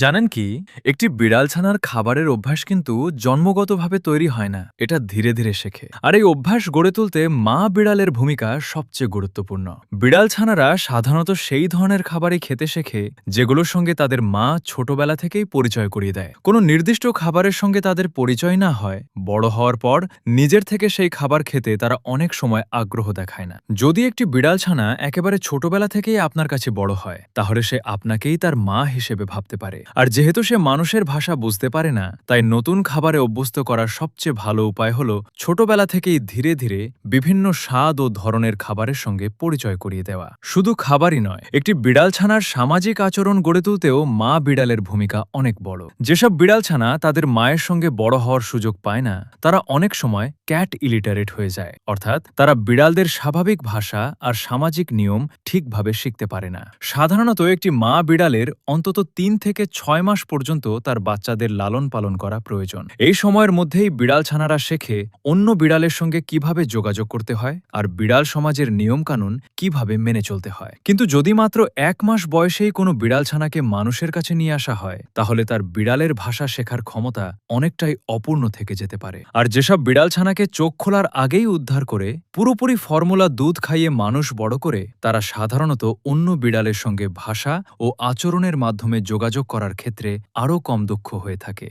জানেন কি, একটি বিড়াল ছানার খাবারের অভ্যাস কিন্তু জন্মগতভাবে তৈরি হয় না, এটা ধীরে ধীরে শেখে। আর এই অভ্যাস গড়ে তুলতে মা বিড়ালের ভূমিকা সবচেয়ে গুরুত্বপূর্ণ। বিড়াল ছানারা সাধারণত সেই ধরনের খাবারই খেতে শেখে যেগুলোর সঙ্গে তাদের মা ছোটবেলা থেকেই পরিচয় করিয়ে দেয়। কোনো নির্দিষ্ট খাবারের সঙ্গে তাদের পরিচয় না হয়, বড় হওয়ার পর নিজের থেকে সেই খাবার খেতে তারা অনেক সময় আগ্রহ দেখায় না। যদি একটি বিড়াল ছানা একেবারে ছোটবেলা থেকেই আপনার কাছে বড় হয়, তাহলে সে আপনাকেই তার মা হিসেবে ভাবতে পারে। আর যেহেতু সে মানুষের ভাষা বুঝতে পারে না, তাই নতুন খাবারে অভ্যস্ত করার সবচেয়ে ভালো উপায় হলো ছোটবেলা থেকেই ধীরে ধীরে বিভিন্ন স্বাদ ও ধরনের খাবারের সঙ্গে পরিচয় করিয়ে দেওয়া। শুধু খাবারই নয়, একটি বিড়াল ছানার সামাজিক আচরণ গড়ে তুলতেও মা বিড়ালের ভূমিকা অনেক বড়। যেসব বিড়াল ছানা তাদের মায়ের সঙ্গে বড় হওয়ার সুযোগ পায় না, তারা অনেক সময় ক্যাট ইলিটারেট হয়ে যায়, অর্থাৎ তারা বিড়ালদের স্বাভাবিক ভাষা আর সামাজিক নিয়ম ঠিকভাবে শিখতে পারে না। সাধারণত একটি মা বিড়ালের অন্তত ৩ থেকে ৬ মাস পর্যন্ত তার বাচ্চাদের লালন পালন করা প্রয়োজন। এই সময়ের মধ্যেই বিড়াল ছানারা শেখে অন্য বিড়ালের সঙ্গে কিভাবে যোগাযোগ করতে হয় আর বিড়াল সমাজের নিয়মকানুন কিভাবে মেনে চলতে হয়। কিন্তু যদি মাত্র ১ মাস বয়সেই কোনো বিড়াল ছানাকে মানুষের কাছে নিয়ে আসা হয়, তাহলে তার বিড়ালের ভাষা শেখার ক্ষমতা অনেকটাই অপূর্ণ থেকে যেতে পারে। আর যেসব বিড়াল ছানাকে চোখ খোলার আগেই উদ্ধার করে পুরোপুরি ফর্মুলা দুধ খাইয়ে মানুষ বড় করে, তারা সাধারণত অন্য বিড়ালের সঙ্গে ভাষা ও আচরণের মাধ্যমে যোগাযোগ করার ক্ষেত্রে আরও কম দক্ষ হয়ে থাকে।